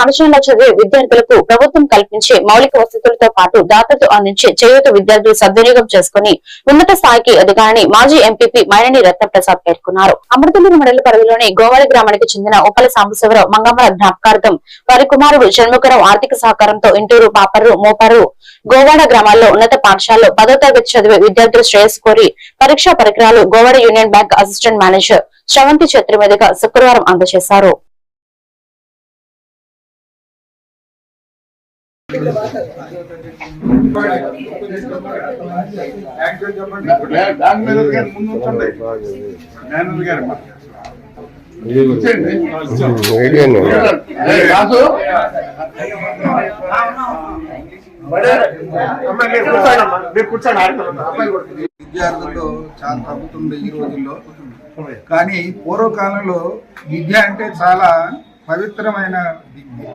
పాఠశాలలో చదివే విద్యార్థులకు ప్రభుత్వం కల్పించే మౌలిక వసతులతో పాటు దాతతో అందించే చేయూత విద్యార్థులు సద్వినియోగం చేసుకుని ఉన్నత స్థాయికి ఎదగాలని మాజీ ఎంపీపీ మైనేని రత్నప్రసాద్ పేర్కొన్నారు. అమృతలూరు మండల పరిధిలోని గోవాడ గ్రామానికి చెందిన ఉపల సాంబశివరావు మంగమ్మల జ్ఞాపకార్థం వారి కుమారుడు షణ్ముఖరావు ఆర్థిక సహకారంతో ఇంటూరు, పాపర్రు, మోపర్రు, గోవాడ గ్రామాల్లో ఉన్నత పాఠశాలలో 10వ తరగతి చదివే విద్యార్థులు శ్రేయస్సు కోరి పరీక్షా పరికరాలు Govada union bank assistant manager Sravanthi చేతుల మీదుగా శుక్రవారం అందజేశారు. విద్యార్థుల్లో చాలా తగ్గుతుంది ఈ రోజుల్లో. కానీ పూర్వకాలంలో విద్య అంటే చాలా పవిత్రమైన